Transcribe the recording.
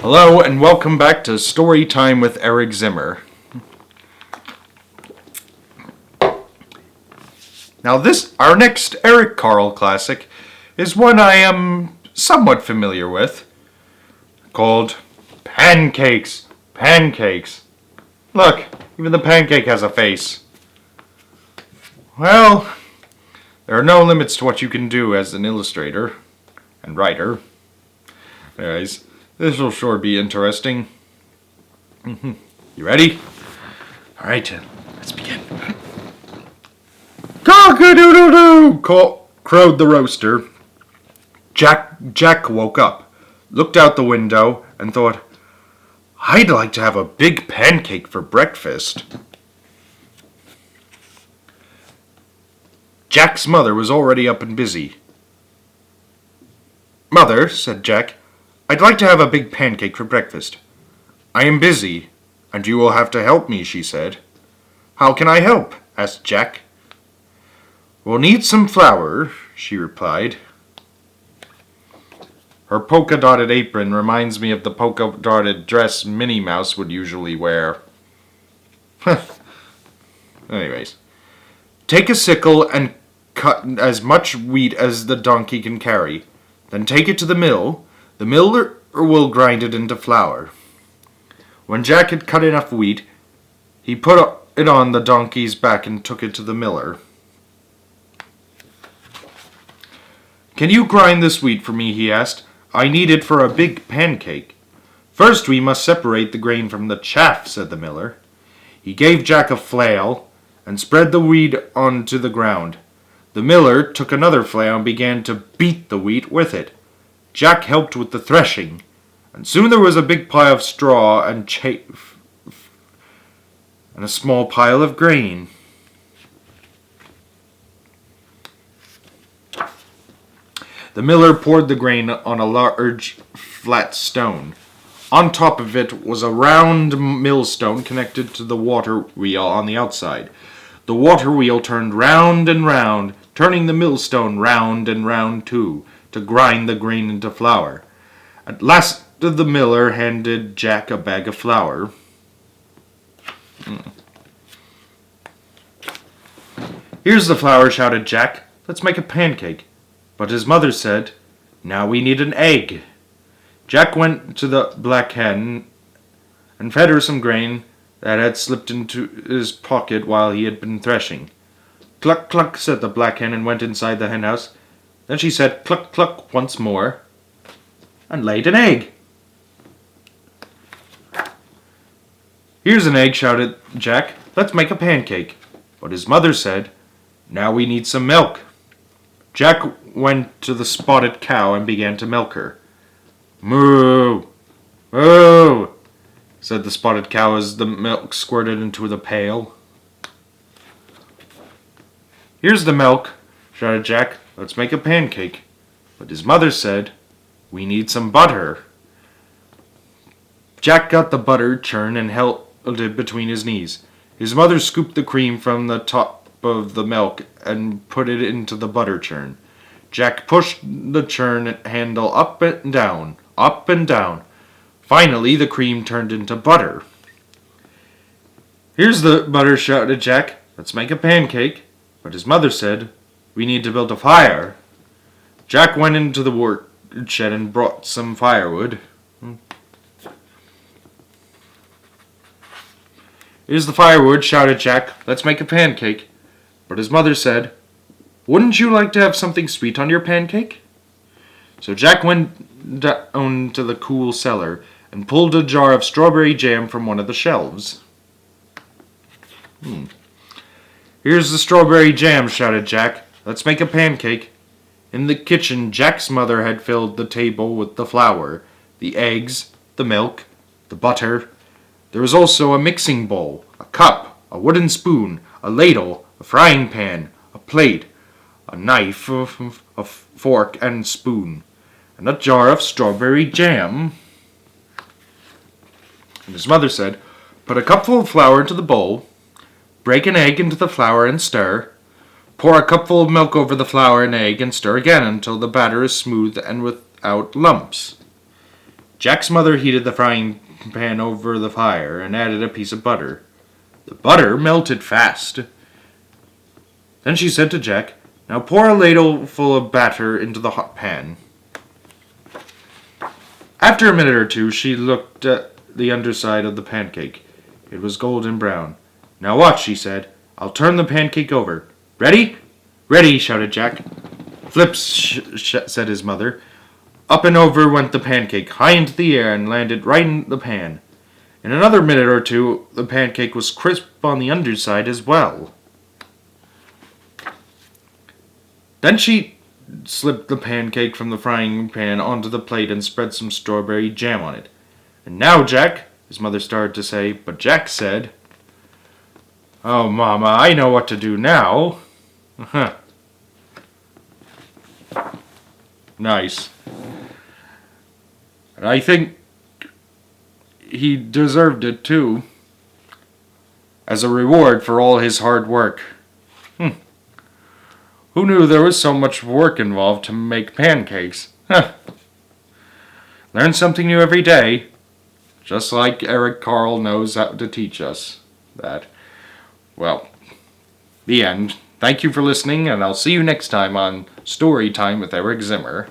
Hello and welcome back to Story Time with Eric Zimmer. Now our next Eric Carle classic is one I am somewhat familiar with, called Pancakes. Pancakes. Look, even the pancake has a face. Well, there are no limits to what you can do as an illustrator and writer. Anyways, this will sure be interesting. You ready? Alright, let's begin. Cock-a-doodle-doo! Crowed the roaster. Jack woke up, looked out the window, and thought, I'd like to have a big pancake for breakfast. Jack's mother was already up and busy. Mother, said Jack, I'd like to have a big pancake for breakfast. I am busy, and you will have to help me, she said. How can I help? Asked Jack. We'll need some flour, she replied. Her polka-dotted apron reminds me of the polka-dotted dress Minnie Mouse would usually wear. Anyways, take a sickle and cut as much wheat as the donkey can carry. Then take it to the mill. The miller will grind it into flour. When Jack had cut enough wheat, he put it on the donkey's back and took it to the miller. Can you grind this wheat for me, he asked. I need it for a big pancake. First we must separate the grain from the chaff, said the miller. He gave Jack a flail and spread the wheat onto the ground. The miller took another flail and began to beat the wheat with it. Jack helped with the threshing, and soon there was a big pile of straw and chaff and a small pile of grain. The miller poured the grain on a large flat stone. On top of it was a round millstone connected to the water wheel on the outside. The water wheel turned round and round, turning the millstone round and round too, to grind the grain into flour. At last the miller handed Jack a bag of flour. Here's the flour, shouted Jack. Let's make a pancake. But his mother said, Now we need an egg. Jack went to the black hen and fed her some grain that had slipped into his pocket while he had been threshing. Cluck, cluck, said the black hen and went inside the hen house. Then she said cluck, cluck once more and laid an egg. Here's an egg, shouted Jack. Let's make a pancake. But his mother said, Now we need some milk. Jack went to the spotted cow and began to milk her. Moo! Moo! Said the spotted cow as the milk squirted into the pail. Here's the milk, shouted Jack. Let's make a pancake. But his mother said, We need some butter. Jack got the butter churn and held it between his knees. His mother scooped the cream from the top of the milk and put it into the butter churn. Jack pushed the churn handle up and down, up and down. Finally, the cream turned into butter. Here's the butter, shouted Jack. Let's make a pancake. But his mother said, We need to build a fire. Jack went into the work shed and brought some firewood. Here's the firewood, shouted Jack. Let's make a pancake. But his mother said, Wouldn't you like to have something sweet on your pancake? So Jack went down to the cool cellar and pulled a jar of strawberry jam from one of the shelves. Here's the strawberry jam, shouted Jack. Let's make a pancake. In the kitchen, Jack's mother had filled the table with the flour, the eggs, the milk, the butter. There was also a mixing bowl, a cup, a wooden spoon, a ladle, a frying pan, a plate, a knife, a fork and spoon, and a jar of strawberry jam. And his mother said, Put a cupful of flour into the bowl, break an egg into the flour and stir. Pour a cupful of milk over the flour and egg and stir again until the batter is smooth and without lumps. Jack's mother heated the frying pan over the fire and added a piece of butter. The butter melted fast. Then she said to Jack, "Now pour a ladle full of batter into the hot pan." After a minute or two, she looked at the underside of the pancake. It was golden brown. "Now watch," she said. "I'll turn the pancake over. Ready?" "Ready," shouted Jack. "Flips," said his mother. Up and over went the pancake, high into the air, and landed right in the pan. In another minute or two, the pancake was crisp on the underside as well. Then she slipped the pancake from the frying pan onto the plate and spread some strawberry jam on it. "And now, Jack," his mother started to say, but Jack said, "Oh, Mama, I know what to do now." Nice. And I think he deserved it too, as a reward for all his hard work. Who knew there was so much work involved to make pancakes? Learn something new every day, just like Eric Carle knows how to teach us that. Well, the end. Thank you for listening, and I'll see you next time on Story Time with Eric Zimmer.